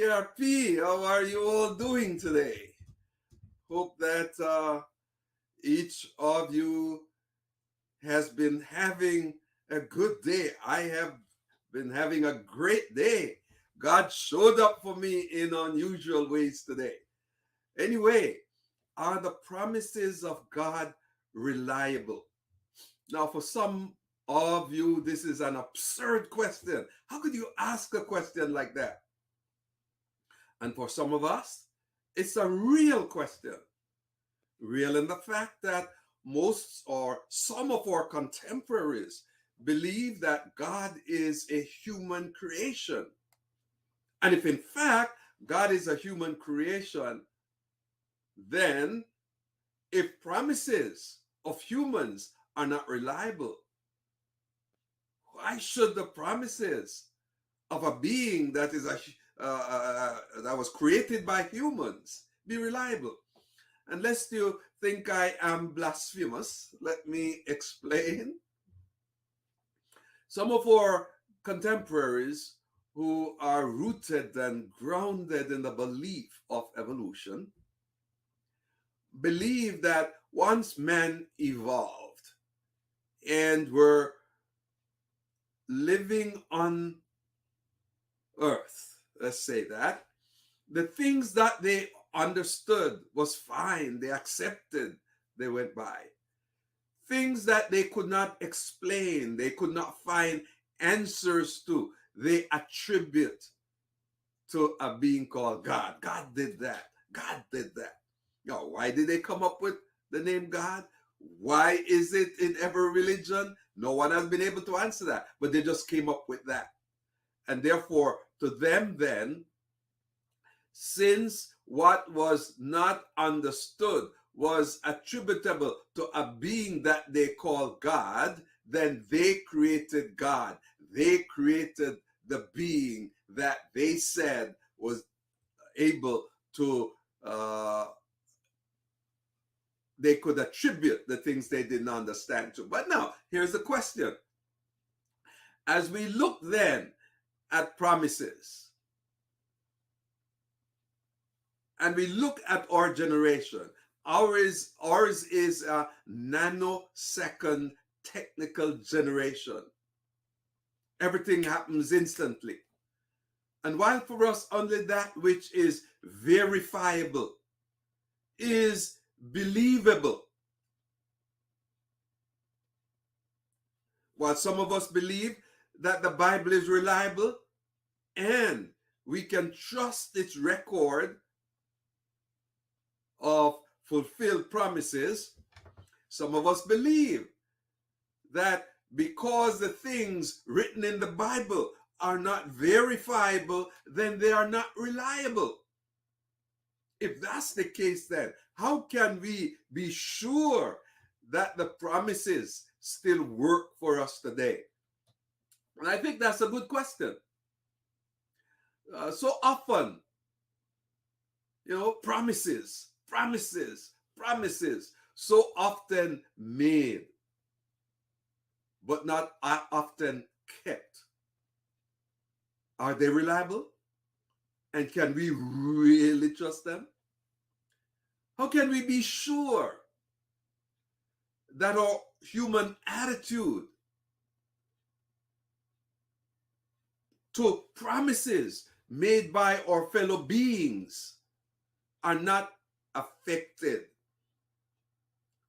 KRP, how are you all doing today? Hope that each of you has been having a good day. I have been having a great day. God showed up for me in unusual ways today. Anyway, are the promises of God reliable? Now, for some of you, this is an absurd question. How could you ask a question like that? And for some of us, it's a real question. Real in the fact that most or some of our contemporaries believe that God is a human creation. And if in fact God is a human creation, then if promises of humans are not reliable, why should the promises of a being that is that was created by humans be reliable? Unless you think I am blasphemous, let me explain. Some of our contemporaries who are rooted and grounded in the belief of evolution believe that once man evolved and were living on earth, let's say that, the things that they understood was fine, they accepted, they went by. Things that they could not explain, they could not find answers to, they attribute to a being called God. God did that. God did that. Now, why did they come up with the name God? Why is it in every religion? No one has been able to answer that, but they just came up with that. And therefore, to them then, since what was not understood was attributable to a being that they call God, then they created God. They created the being that they said was able to, they could attribute the things they didn't understand to. But now, here's the question. As we look then at promises, and we look at our generation, ours is a nanosecond technical generation. Everything happens instantly. And while for us only that which is verifiable is believable, while some of us believe that the Bible is reliable and we can trust its record of fulfilled promises, some of us believe that because the things written in the Bible are not verifiable, then they are not reliable. If that's the case, then how can we be sure that the promises still work for us today? And I think that's a good question. So often, promises, so often made, but not often kept. Are they reliable? And can we really trust them? How can we be sure that our human attitude to promises made by our fellow beings are not affected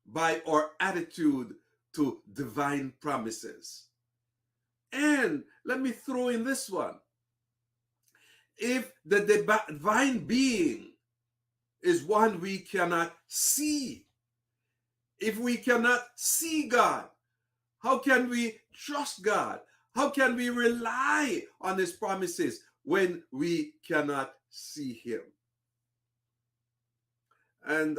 by our attitude to divine promises? And let me throw in this one. If the divine being is one we cannot see, if we cannot see God, how can we trust God? How can we rely on his promises when we cannot see him? And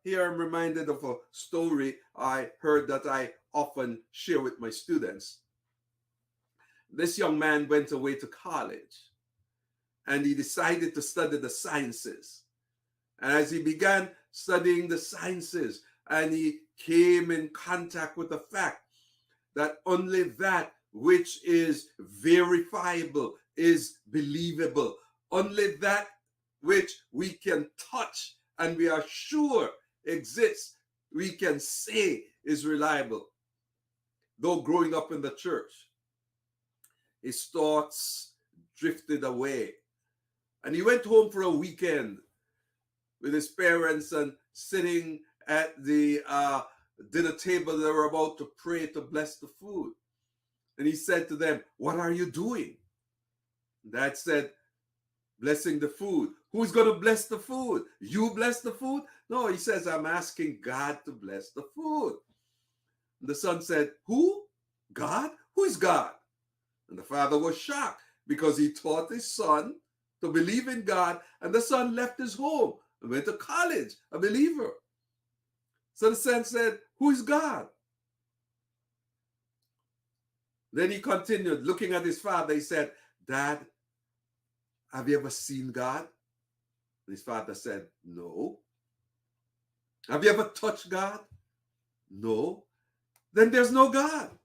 here I'm reminded of a story I heard that I often share with my students. This young man went away to college and he decided to study the sciences. And as he began studying the sciences and he came in contact with the fact that only that which is verifiable is believable, Only that which we can touch and we are sure exists, we can say is reliable. Though growing up in the church, his thoughts drifted away. And he went home for a weekend with his parents, and sitting at the dinner table, they were about to pray to bless the food. And he said to them, "What are you doing?" Dad said, "Blessing the food." "Who's going to bless the food? You bless the food?" "No," he says, "I'm asking God to bless the food." And the son said, "Who? God? Who is God?" And the father was shocked because he taught his son to believe in God, and the son left his home and went to college, a believer. So the son said, "Who is God?" Then he continued, looking at his father. He said, "Dad, have you ever seen God?" And his father said, "No." "Have you ever touched God?" "No." "Then there's no God.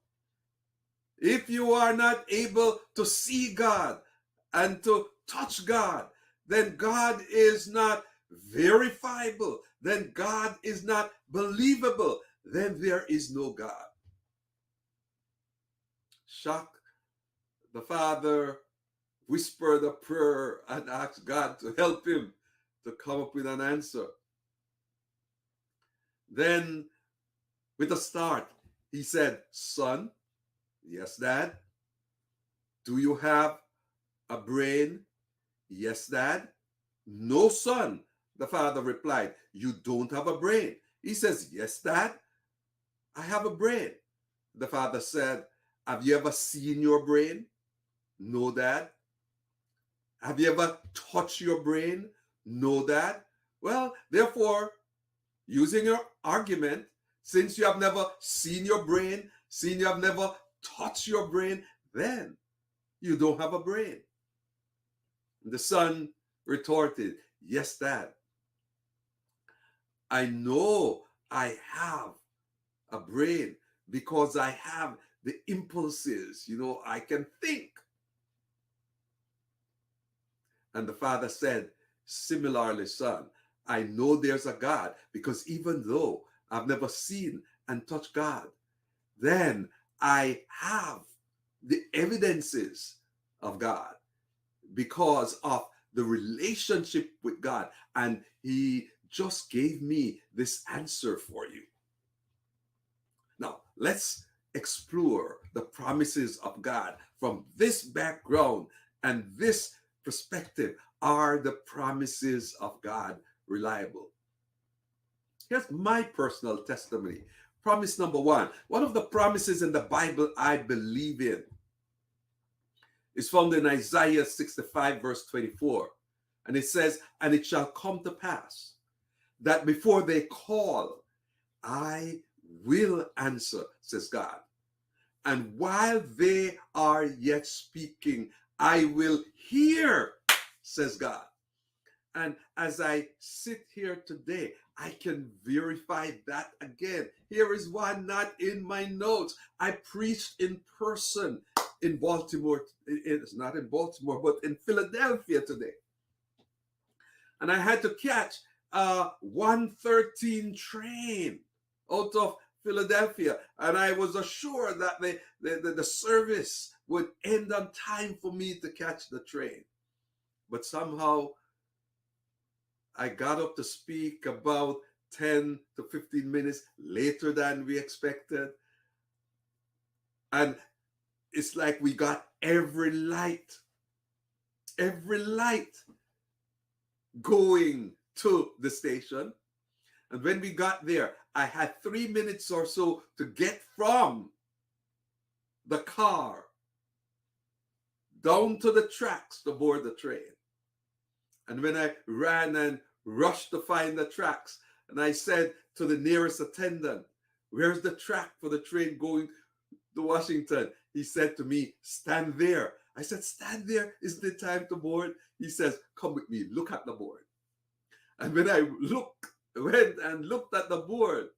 If you are not able to see God and to touch God, then God is not verifiable. Then God is not believable. Then there is no God." Shocked, the father whispered a prayer and asked God to help him to come up with an answer. Then, with a start, he said, "Son." "Yes, Dad." "Do you have a brain?" "Yes, Dad." "No, son," the father replied. "You don't have a brain." He says, "Yes, Dad, I have a brain." The father said, "Have you ever seen your brain?" "No, Dad." "Have you ever touched your brain?" "No, Dad." "Well, therefore, using your argument, since you have never seen your brain, since you have never touched your brain, then you don't have a brain." The son retorted, "Yes, Dad, I know I have a brain because I have the impulses. I can think." And the father said, "Similarly, son, I know there's a God because even though I've never seen and touched God, then I have the evidences of God because of the relationship with God. And he just gave me this answer for you." Now, let's explore the promises of God from this background and this perspective. Are the promises of God reliable? Here's my personal testimony. Promise number one of the promises in the Bible I believe in is found in Isaiah 65, verse 24. And it says, "And it shall come to pass that before they call, I will answer," says God. "And while they are yet speaking, I will hear," says God. And as I sit here today, I can verify that again. Here is one not in my notes. I preached in person in Baltimore. It's not in Baltimore, but in Philadelphia today. And I had to catch a 113 train out of Philadelphia. And I was assured that the service would end on time for me to catch the train. But somehow I got up to speak about 10 to 15 minutes later than we expected. And it's like we got every light going to the station. And when we got there, I had 3 minutes or so to get from the car down to the tracks to board the train. And when I ran and rushed to find the tracks, and I said to the nearest attendant, "Where's the track for the train going to Washington?" He said to me, "Stand there." I said, "Stand there? Isn't it time to board?" He says, "Come with me, look at the board." And when I went and looked at the board,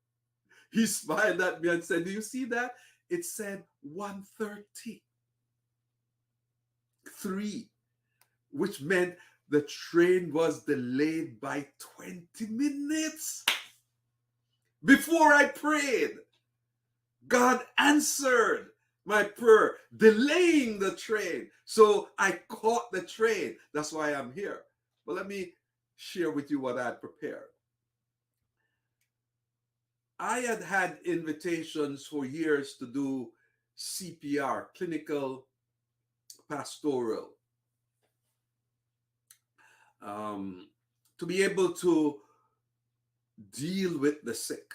he smiled at me and said, "Do you see that? It said 1:33, which meant the train was delayed by 20 minutes. Before I prayed, God answered my prayer, delaying the train. So I caught the train. That's why I'm here. But let me share with you what I had prepared. I had had invitations for years to do CPR, clinical pastoral, um, to be able to deal with the sick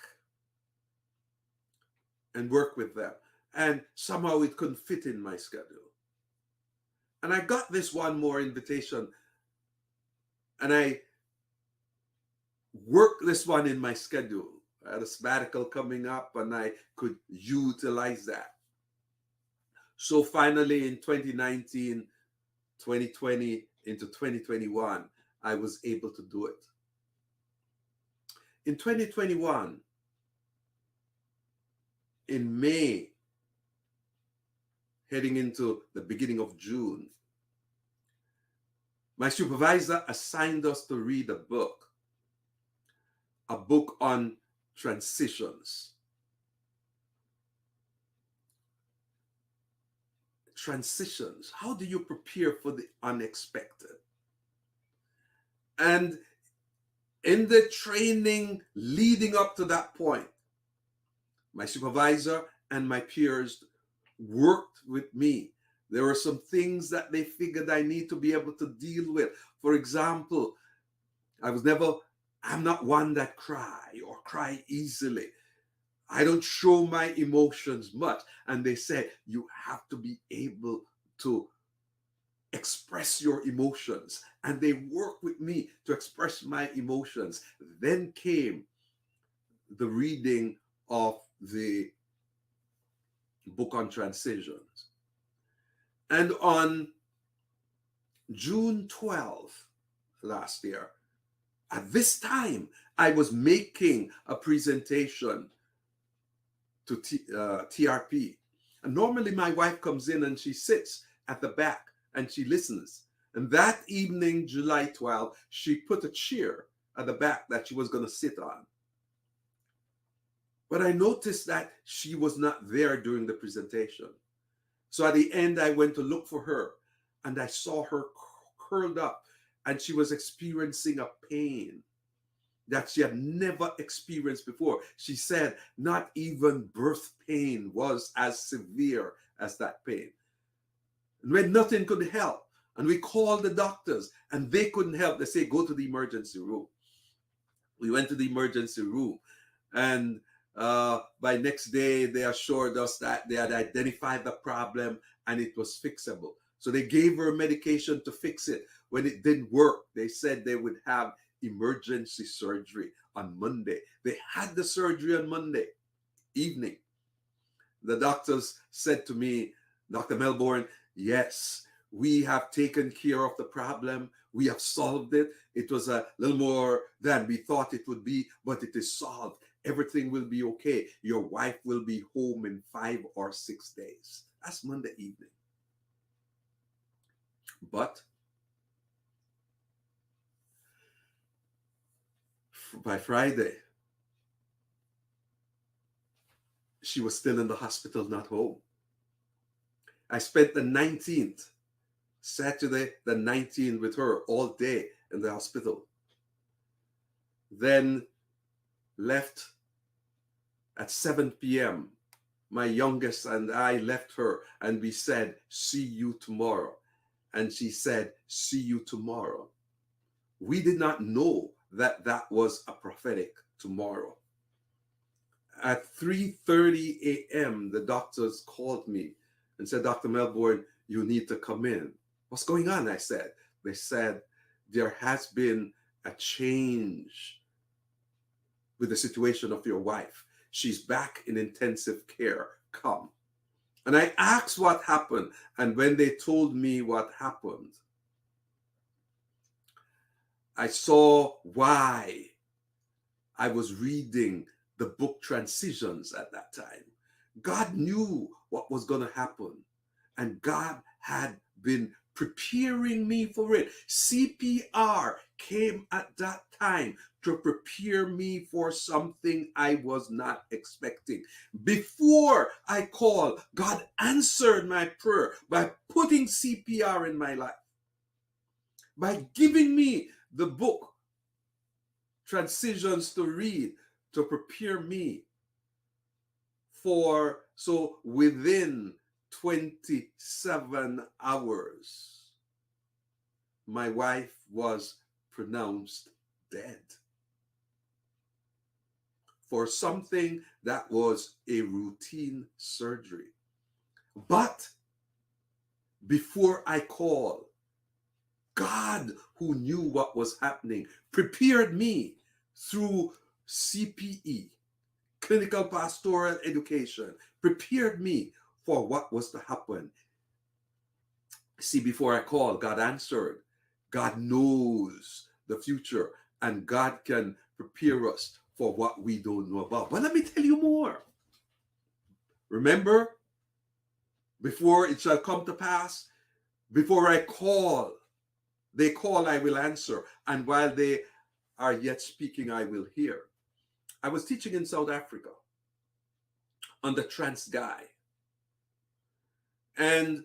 and work with them. And somehow it couldn't fit in my schedule. And I got this one more invitation, and I worked this one in my schedule. I had a sabbatical coming up, and I could utilize that. So finally, in 2019, 2020, into 2021, I was able to do it. In 2021, in May, heading into the beginning of June, my supervisor assigned us to read a book on transitions. Transitions. How do you prepare for the unexpected? And in the training leading up to that point, my supervisor and my peers worked with me. There were some things that they figured I need to be able to deal with. For example, I'm not one that cry easily. I don't show my emotions much. And they said, you have to be able to express your emotions. And they worked with me to express my emotions. Then came the reading of the book on transitions. And on June 12th last year, at this time, I was making a presentation to TRP. And normally my wife comes in and she sits at the back and she listens. And that evening, July 12th, she put a chair at the back that she was going to sit on. But I noticed that she was not there during the presentation. So at the end, I went to look for her, and I saw her curled up, and she was experiencing a pain that she had never experienced before. She said not even birth pain was as severe as that pain. And when nothing could help, and we called the doctors, and they couldn't help, they say, go to the emergency room. We went to the emergency room, and by next day, they assured us that they had identified the problem and it was fixable. So they gave her medication to fix it. When it didn't work, they said they would have emergency surgery on Monday. They had the surgery on Monday evening. The doctors said to me, Dr. Melbourne, yes, we have taken care of the problem. We have solved it. It was a little more than we thought it would be, but it is solved. Everything will be okay. Your wife will be home in 5 or 6 days. That's Monday evening. But by Friday, she was still in the hospital, not home. I spent the 19th, Saturday the 19th, with her all day in the hospital. Then left at 7 p.m. My youngest and I left her, and we said, see you tomorrow. And she said, see you tomorrow. We did not know that that was a prophetic tomorrow. At 3:30 a.m., the doctors called me and said, Dr. Melbourne, you need to come in. What's going on? I said. They said, there has been a change with the situation of your wife. She's back in intensive care. Come. And I asked what happened. And when they told me what happened, I saw why I was reading the book Transitions at that time. God knew what was going to happen. And God had been preparing me for it. CPR came at that time to prepare me for something I was not expecting. Before I called, God answered my prayer by putting CPR in my life, by giving me the book, Transitions to read, to prepare me for, so within 27 hours, my wife was pronounced dead for something that was a routine surgery. But before I called, God, who knew what was happening, prepared me through CPE, clinical pastoral education, prepared me for what was to happen. See, before I called, God answered. God knows the future, and God can prepare us for what we don't know about. But let me tell you more. Remember, before it shall come to pass, before I call, they call, I will answer. And while they are yet speaking, I will hear. I was teaching in South Africa on the Transguy. And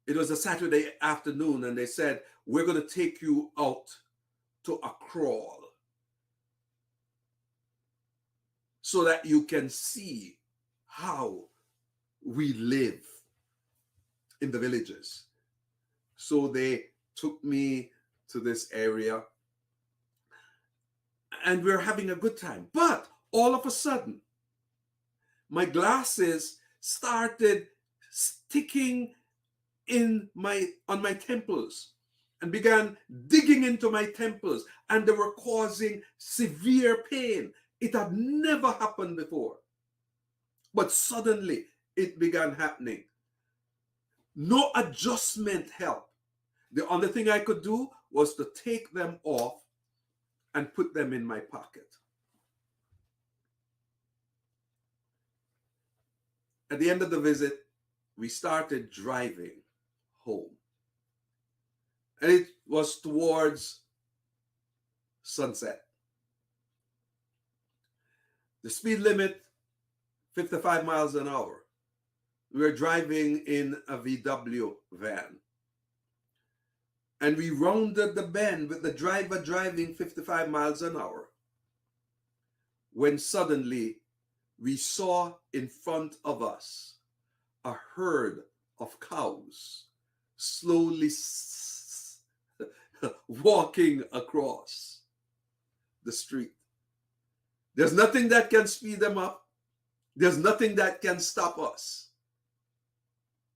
it was a Saturday afternoon, and they said, we're going to take you out to a crawl so that you can see how we live in the villages. So they took me to this area, and we're having a good time. But all of a sudden, my glasses started sticking on my temples and began digging into my temples, and they were causing severe pain. It had never happened before. But suddenly it began happening. No adjustment helped. The only thing I could do was to take them off and put them in my pocket. At the end of the visit, we started driving home. And it was towards sunset. The speed limit, 55 miles an hour. We were driving in a VW van. And we rounded the bend with the driver driving 55 miles an hour, when suddenly we saw in front of us a herd of cows slowly walking across the street. There's nothing that can speed them up. There's nothing that can stop us.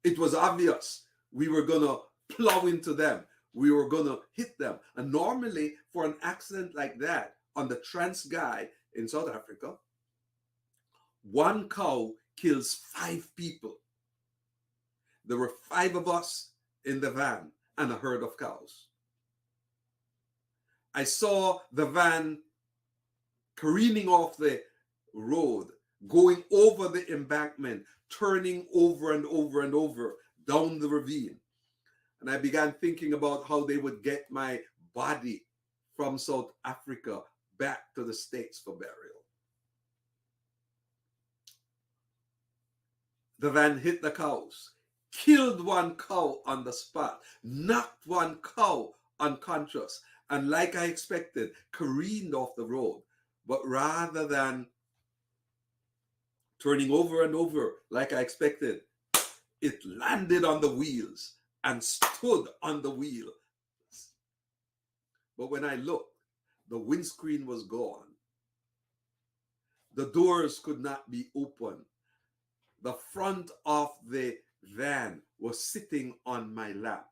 It was obvious we were going to plow into them. We were going to hit them. And normally, for an accident like that on the Transguy in South Africa, one cow kills 5 people. There were 5 of us in the van and a herd of cows. I saw the van careening off the road, going over the embankment, turning over and over and over down the ravine. And I began thinking about how they would get my body from South Africa back to the States for burial. The van hit the cows, killed one cow on the spot, knocked one cow unconscious, and like I expected, careened off the road. But rather than turning over and over like I expected, it landed on the wheels and stood on the wheel. But when I looked, the windscreen was gone. The doors could not be opened. The front of the van was sitting on my lap.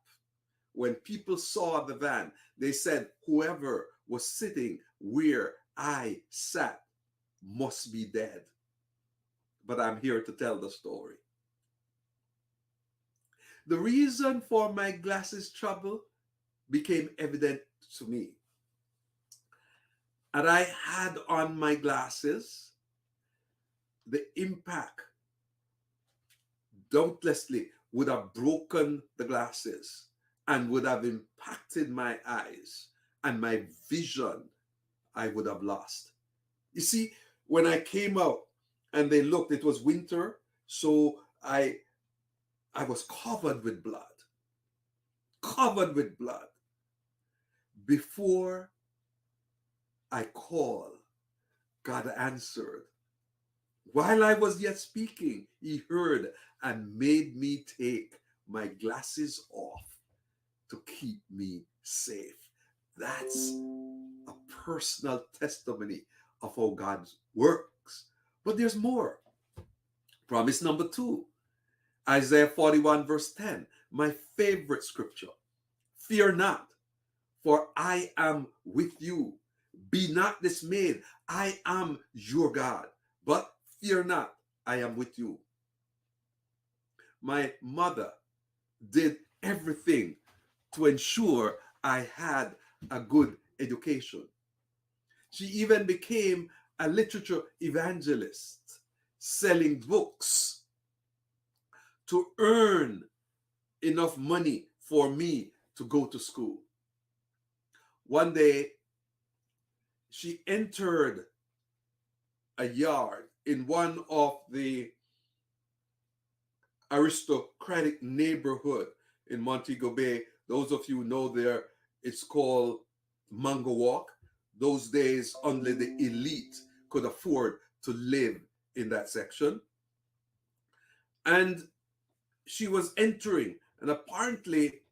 When people saw the van, they said, whoever was sitting where I sat must be dead. But I'm here to tell the story. The reason for my glasses trouble became evident to me. And I had on my glasses, the impact doubtlessly would have broken the glasses and would have impacted my eyes, and my vision I would have lost. You see, when I came out and they looked, it was winter, so I was covered with blood. Before I called, God answered. While I was yet speaking, he heard and made me take my glasses off to keep me safe. That's a personal testimony of how God works. But there's more. Promise number 2, Isaiah 41, verse 10, my favorite scripture. Fear not, for I am with you. Be not dismayed. I am your God. But fear not, I am with you. My mother did everything to ensure I had a good education. She even became a literature evangelist, selling books to earn enough money for me to go to school. One day, she entered a yard in one of the aristocratic neighborhood in Montego Bay. Those of you know there, it's called Mango Walk. Those days, only the elite could afford to live in that section. And she was entering, and apparently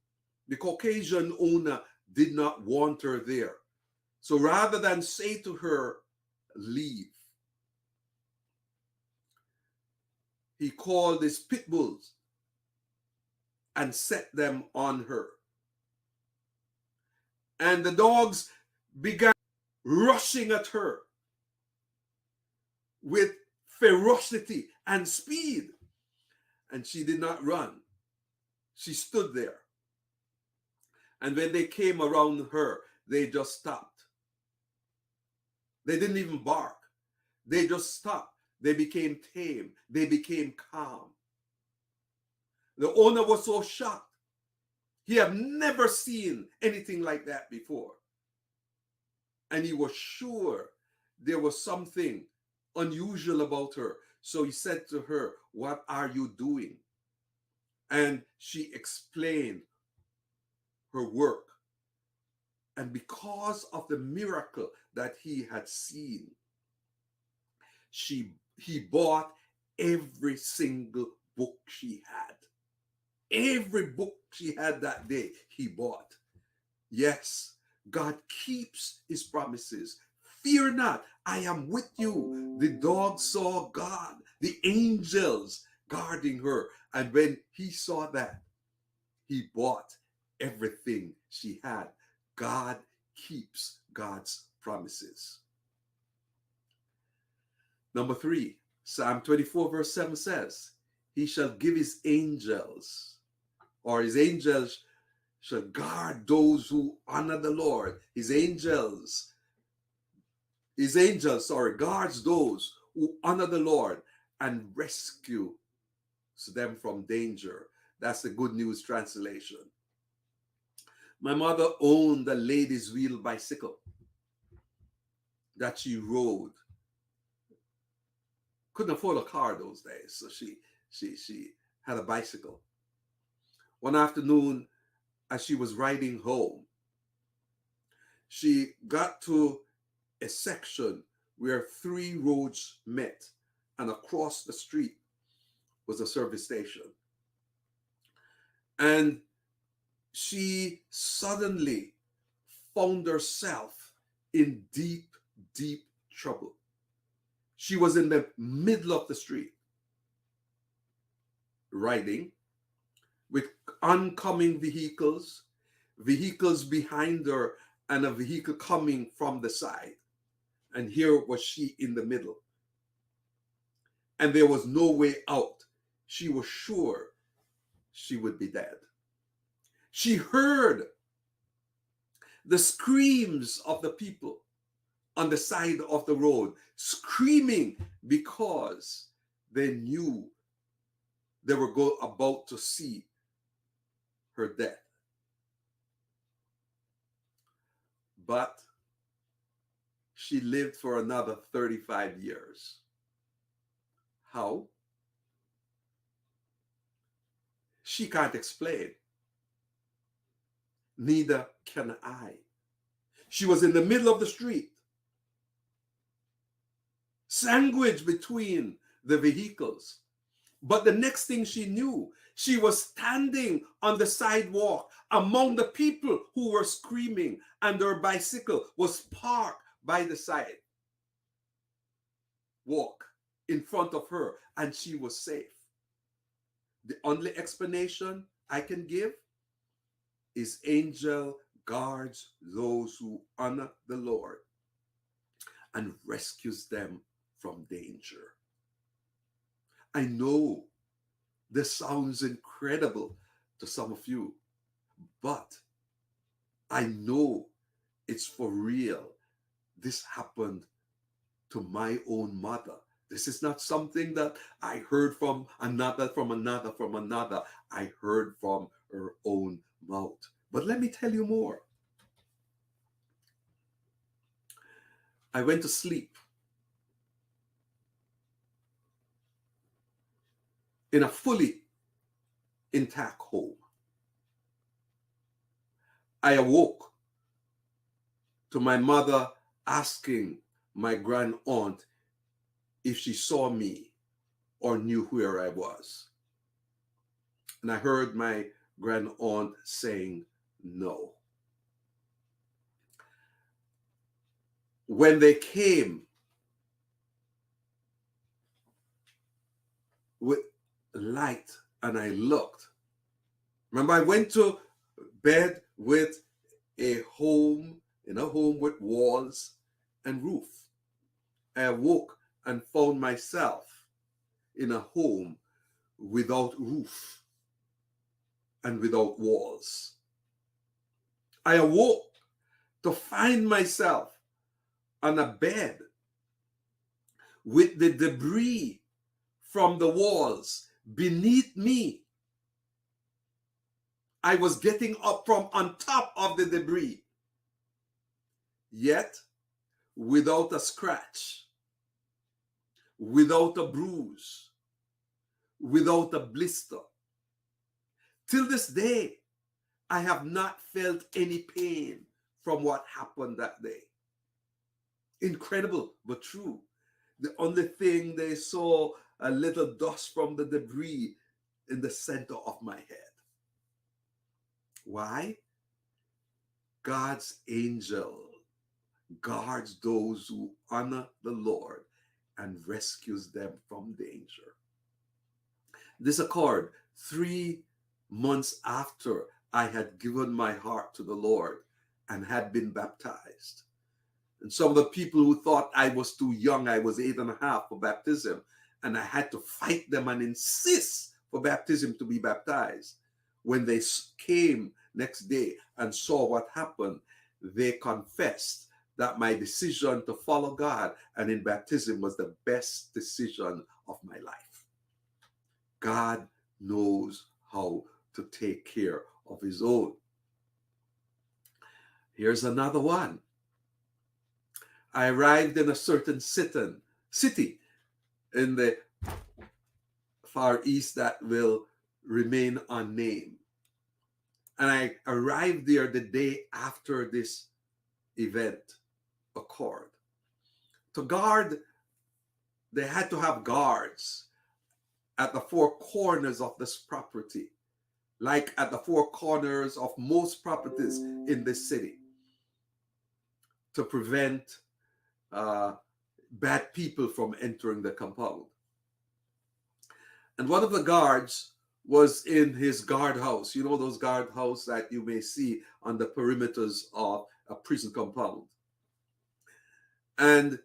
the Caucasian owner did not want her there. So rather than say to her, leave, he called his pit bulls and set them on her. And the dogs began rushing at her with ferocity and speed. And she did not run. She stood there. And when they came around her, they just stopped. They didn't even bark. They just stopped. They became tame. They became calm. The owner was so shocked. He had never seen anything like that before. And he was sure there was something unusual about her. So he said to her, "What are you doing?" And she explained her work. And because of the miracle that he had seen, he bought every single book she had. Every book she had that day, he bought. Yes, God keeps his promises. Fear not, I am with you. The dog saw God, the angels guarding her. And when he saw that, he bought everything she had. God keeps God's promises. Number 3, Psalm 24, verse 7 says, he shall give his angels, or his angels shall guard those who honor the Lord. His angels, guards those who honor the Lord and rescue them from danger. That's the Good News translation. My mother owned a ladies' wheel bicycle that she rode. Couldn't afford a car those days, so she had a bicycle. One afternoon, as she was riding home, she got to a section where 3 roads met, and across the street was a service station. And she suddenly found herself in deep, deep trouble. She was in the middle of the street, riding with oncoming vehicles behind her, and a vehicle coming from the side. And here was she in the middle. And there was no way out. She was sure she would be dead. She heard the screams of the people on the side of the road, screaming because they knew they were about to see her death. But she lived for another 35 years. How? She can't explain. Neither can I. She was in the middle of the street, sandwiched between the vehicles. But the next thing she knew, she was standing on the sidewalk among the people who were screaming, and her bicycle was parked by the sidewalk in front of her, and she was safe. The only explanation I can give is angel guards those who honor the Lord and rescues them from danger. I know this sounds incredible to some of you, but I know it's for real. This happened to my own mother. This is not something that I heard from another. I heard from her own mouth. But let me tell you more. I went to sleep in a fully intact home. I awoke to my mother asking my grand aunt if she saw me or knew where I was. And I heard my grand aunt saying no. When they came with light and I looked, remember, I went to bed with a home with walls and roof. I awoke and found myself in a home without roof and without walls. I awoke to find myself on a bed with the debris from the walls beneath me. I was getting up from on top of the debris, yet without a scratch, without a bruise, without a blister. Till this day, I have not felt any pain from what happened that day. Incredible, but true. The only thing they saw, a little dust from the debris in the center of my head. Why? God's angel guards those who honor the Lord and rescues them from danger. This occurred 3 months after I had given my heart to the Lord and had been baptized. And some of the people who thought I was too young, I was 8.5 for baptism, and I had to fight them and insist for baptism to be baptized. When they came next day and saw what happened, they confessed that my decision to follow God and in baptism was the best decision of my life. God knows how to take care of his own. Here's another one. I arrived in a certain city in the Far East that will remain unnamed. And I arrived there the day after this event occurred. To guard, they had to have guards at the 4 corners of this property, like at the 4 corners of most properties in this city, to prevent bad people from entering the compound. And one of the guards was in his guardhouse. You know those guardhouse that you may see on the perimeters of a prison compound. And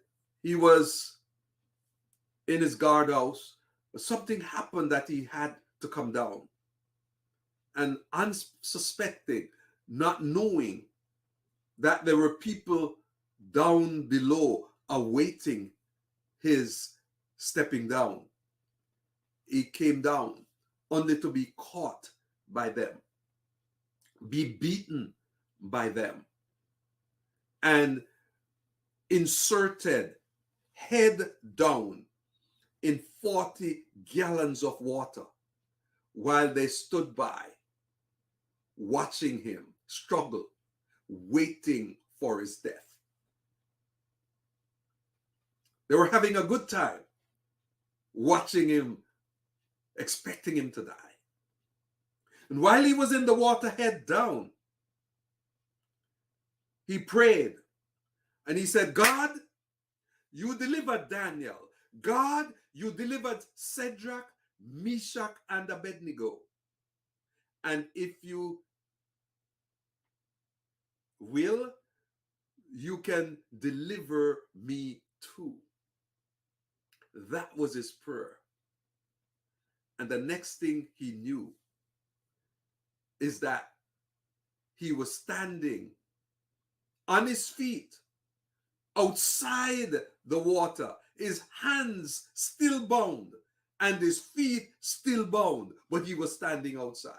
he was in his guardhouse, but something happened that he had to come down. And unsuspecting, not knowing that there were people down below awaiting his stepping down, he came down only to be caught by them, be beaten by them, and inserted head down in 40 gallons of water while they stood by, watching him struggle, waiting for his death. They were having a good time, watching him, expecting him to die. And while he was in the water, head down, he prayed and he said, God, you delivered Daniel. God, you delivered Shadrach, Meshach, and Abednego. And if you will, you can deliver me too. That was his prayer. And the next thing he knew is that he was standing on his feet outside the water, his hands still bound and his feet still bound, but he was standing outside.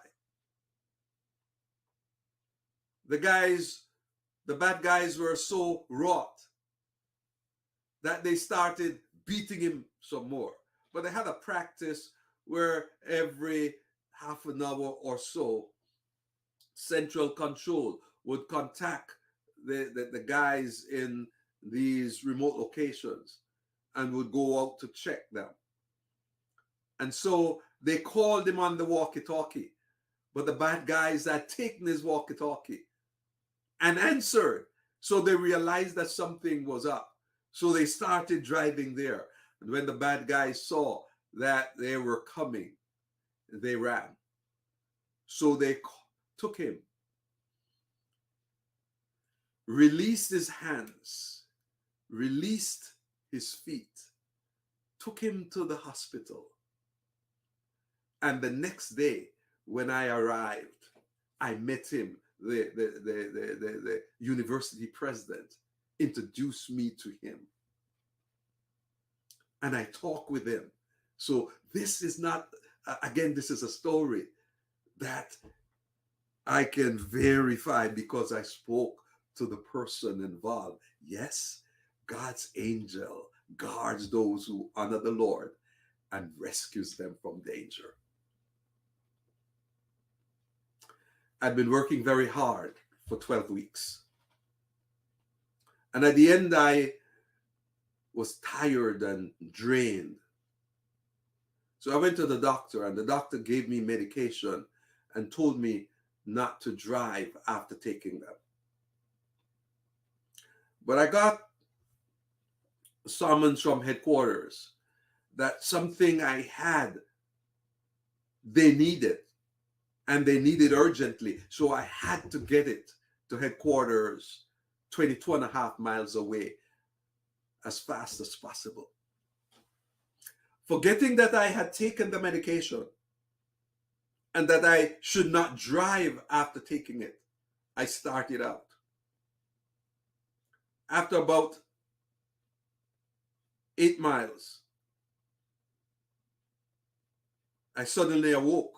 The bad guys were so wrought that they started beating him some more. But they had a practice where every half an hour or so, central control would contact the guys in these remote locations and would go out to check them. And so they called him on the walkie-talkie, but the bad guys had taken his walkie-talkie and answered. So they realized that something was up. So they started driving there. And when the bad guys saw that they were coming, they ran. So they took him, released his hands, released his feet, took him to the hospital. And the next day, when I arrived, I met him. The university president introduced me to him. And I talked with him. So this is not, again, this is a story that I can verify because I spoke to the person involved. Yes, God's angel guards those who honor the Lord and rescues them from danger. I'd been working very hard for 12 weeks. And at the end, I was tired and drained. So I went to the doctor, and the doctor gave me medication and told me not to drive after taking them. But I got a summons from headquarters that something I had, they needed, and they needed urgently. So I had to get it to headquarters 22 and a half miles away as fast as possible. Forgetting that I had taken the medication and that I should not drive after taking it, I started out. After about 8 miles, I suddenly awoke,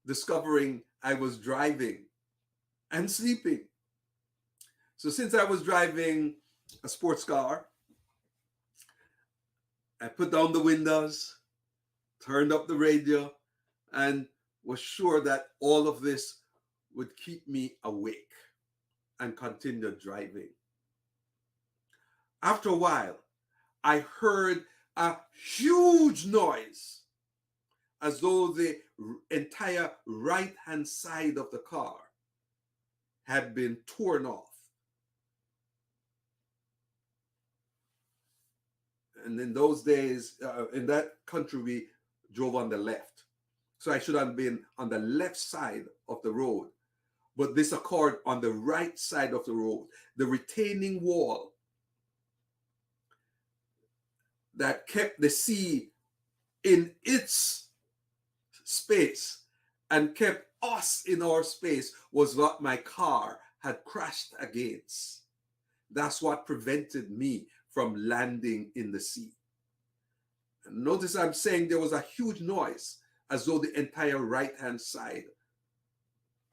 discovering I was driving and sleeping. So since I was driving a sports car, I put down the windows, turned up the radio, and was sure that all of this would keep me awake and continued driving. After a while, I heard a huge noise as though the entire right-hand side of the car had been torn off. And in those days, in that country, we drove on the left. So I should have been on the left side of the road. But this occurred on the right side of the road. The retaining wall that kept the sea in its space and kept us in our space was what my car had crashed against. That's what prevented me from landing in the sea. And notice I'm saying there was a huge noise as though the entire right-hand side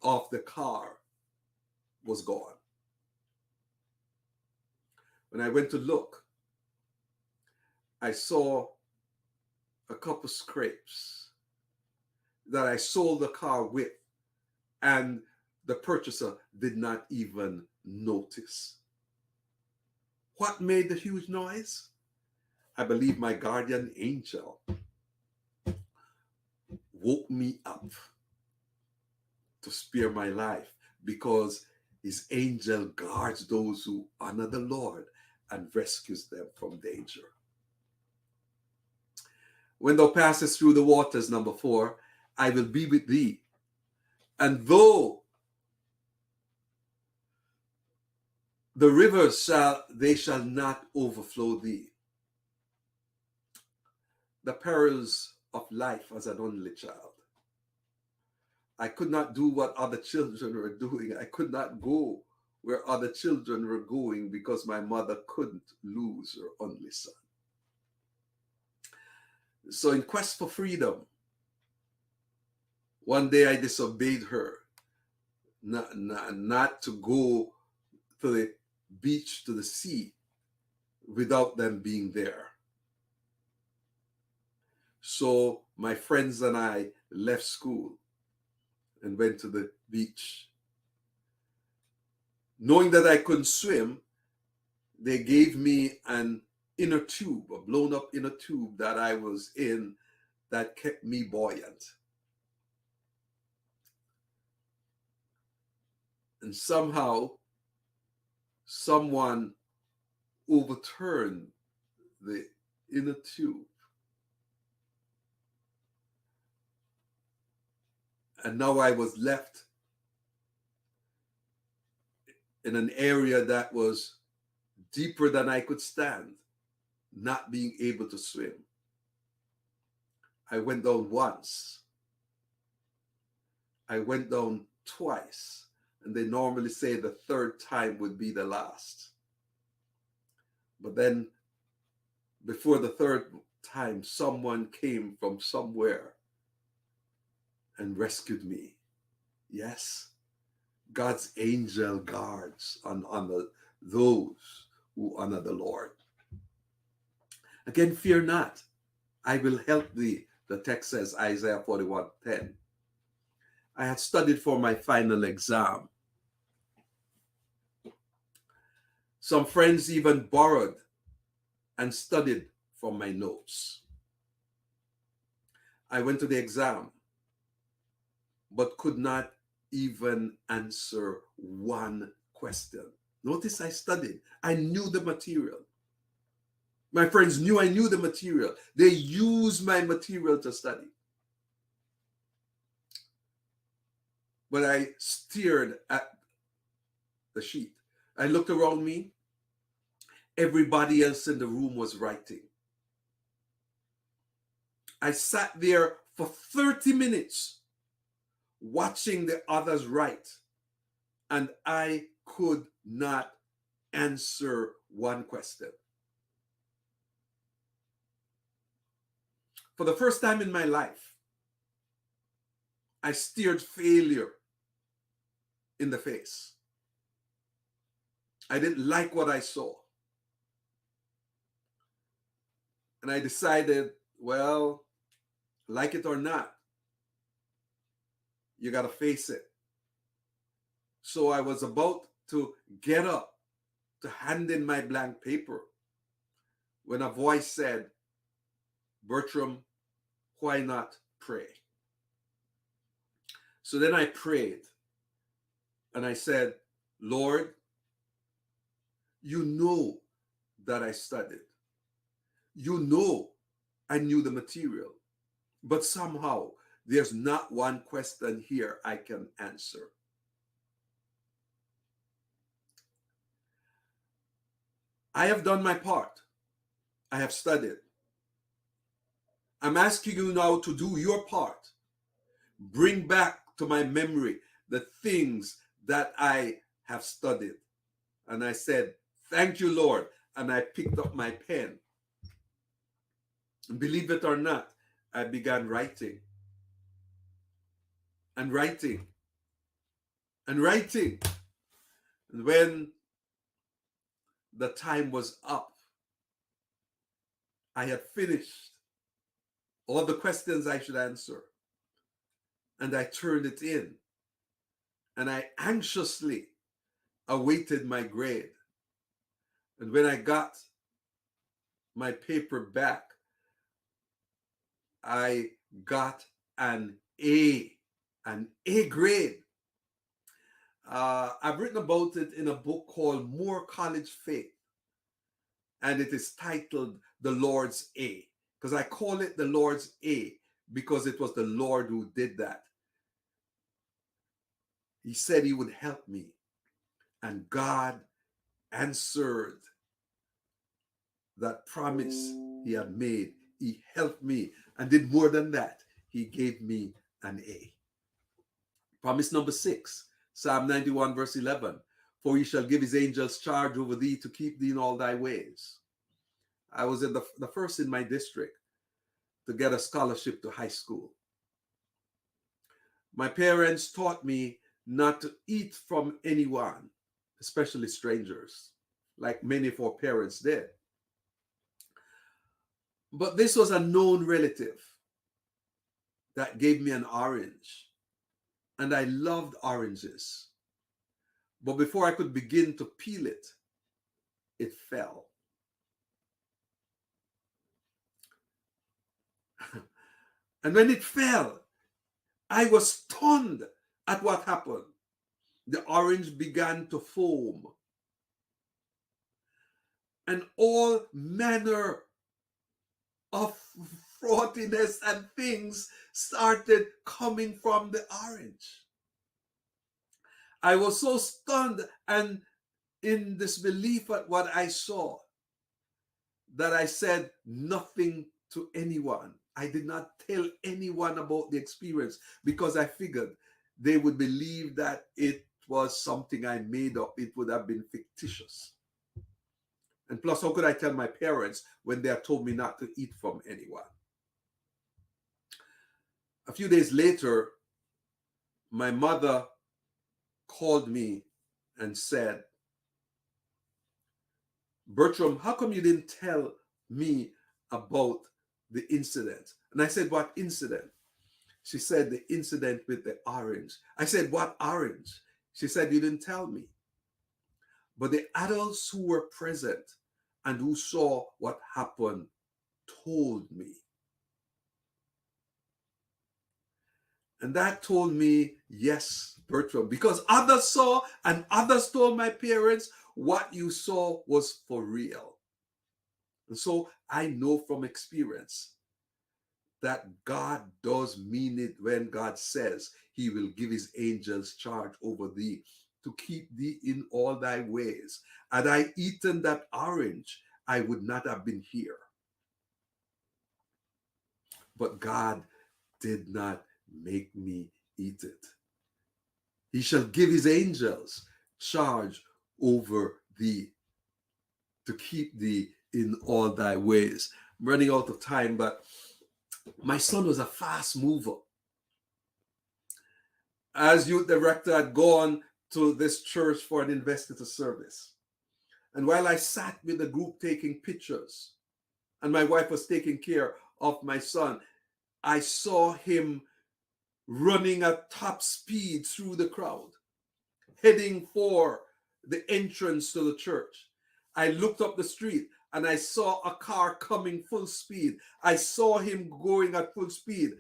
of the car was gone. When I went to look, I saw a couple scrapes that I sold the car with, and the purchaser did not even notice. What made the huge noise? I believe my guardian angel woke me up to spare my life, because his angel guards those who honor the Lord and rescues them from danger. When thou passest through the waters, number 4, I will be with thee. And though the rivers they shall not overflow thee. The perils of life as an only child. I could not do what other children were doing. I could not go where other children were going because my mother couldn't lose her only son. So in quest for freedom, one day I disobeyed her, not to go to the beach, to the sea, without them being there. So my friends and I left school and went to the beach. Knowing that I couldn't swim, they gave me an inner tube, a blown up inner tube that I was in that kept me buoyant. And somehow, someone overturned the inner tube. And now I was left in an area that was deeper than I could stand, not being able to swim. I went down once. I went down twice. And they normally say the third time would be the last. But then, before the third time, someone came from somewhere and rescued me. Yes, God's angel guards on those who honor the Lord. Again, fear not, I will help thee. The text says, Isaiah 41:10. I had studied for my final exam. Some friends even borrowed and studied from my notes. I went to the exam, but could not even answer one question. Notice I studied. I knew the material. My friends knew I knew the material. They used my material to study. But I stared at the sheet. I looked around me. Everybody else in the room was writing. I sat there for 30 minutes watching the others write, and I could not answer one question. For the first time in my life, I stared failure in the face. I didn't like what I saw. And I decided, well, like it or not, you got to face it. So I was about to get up to hand in my blank paper when a voice said, Bertram, why not pray? So then I prayed and I said, Lord, you know that I studied. You know I knew the material, but somehow there's not one question here I can answer. I have done my part. I have studied. I'm asking you now to do your part. Bring back to my memory the things that I have studied. And I said, thank you, Lord. And I picked up my pen. And believe it or not, I began writing. and writing and writing. And when the time was up, I had finished all the questions I should answer, and I turned it in, and I anxiously awaited my grade. And when I got my paper back, I got an A grade. I've written about it in a book called More College Faith, and it is titled The Lord's A, because I call it the Lord's A because it was the Lord who did that. He said he would help me, and God answered that promise he had made. He helped me and did more than that. He gave me an A. Promise number 6, Psalm 91 verse 11. For he shall give his angels charge over thee to keep thee in all thy ways. I was in the first in my district to get a scholarship to high school. My parents taught me not to eat from anyone, especially strangers, like many of our parents did. But this was a known relative that gave me an orange, and I loved oranges. But before I could begin to peel it, it fell. And when it fell, I was stunned at what happened. The orange began to foam, and all manner of frothiness and things started coming from the orange. I was so stunned and in disbelief at what I saw that I said nothing to anyone. I did not tell anyone about the experience because I figured they would believe that it was something I made up. It would have been fictitious. And plus, how could I tell my parents when they had told me not to eat from anyone? A few days later, my mother called me and said, Bertram, how come you didn't tell me about the incident? And I said, what incident? She said, the incident with the orange. I said, what orange? She said, you didn't tell me. But the adults who were present and who saw what happened told me. And that told me, yes, Bertram, because others saw and others told my parents what you saw was for real. And so I know from experience that God does mean it when God says he will give his angels charge over thee to keep thee in all thy ways. Had I eaten that orange, I would not have been here. But God did not make me eat it. He shall give his angels charge over thee to keep thee in all thy ways. I'm running out of time, but my son was a fast mover. As youth director, I'd gone to this church for an investiture service. And while I sat with the group taking pictures, and my wife was taking care of my son, I saw him running at top speed through the crowd, heading for the entrance to the church. I looked up the street and I saw a car coming full speed. I saw him going at full speed,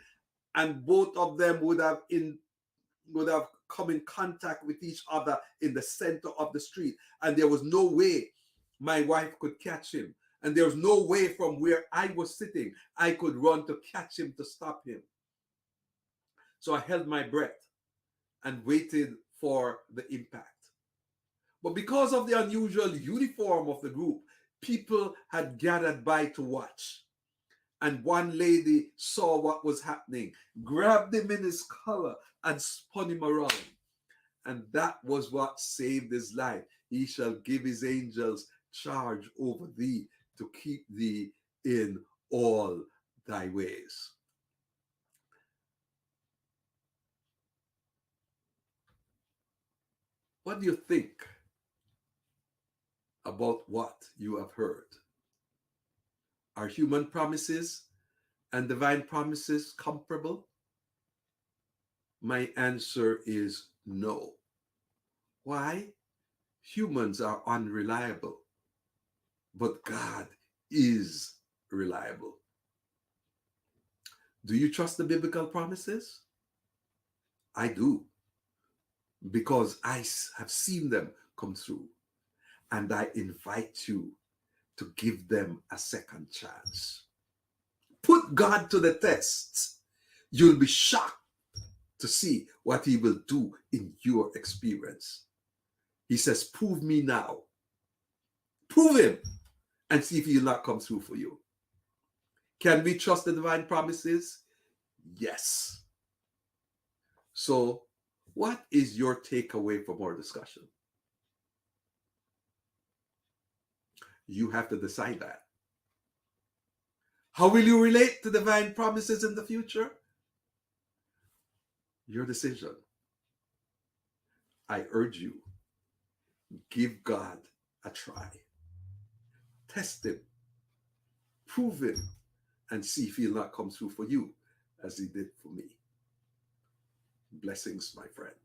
and both of them would have come in contact with each other in the center of the street. And there was no way my wife could catch him. And there was no way from where I was sitting I could run to catch him, to stop him. So I held my breath and waited for the impact. But because of the unusual uniform of the group, people had gathered by to watch. And one lady saw what was happening, grabbed him in his collar and spun him around. And that was what saved his life. He shall give his angels charge over thee to keep thee in all thy ways. What do you think about what you have heard? Are human promises and divine promises comparable? My answer is no. Why? Humans are unreliable, but God is reliable. Do you trust the biblical promises? I do, because have seen them come through, and I invite you to give them a second chance. Put God to the test. You'll be shocked to see what he will do in your experience. He says, prove me now. Prove him and see if he'll not come through for you. Can we trust the divine promises? Yes. So, what is your takeaway from our discussion? You have to decide that. How will you relate to divine promises in the future? Your decision. I urge you, give God a try. Test him, prove him, and see if he'll not come through for you as he did for me. Blessings, my friend.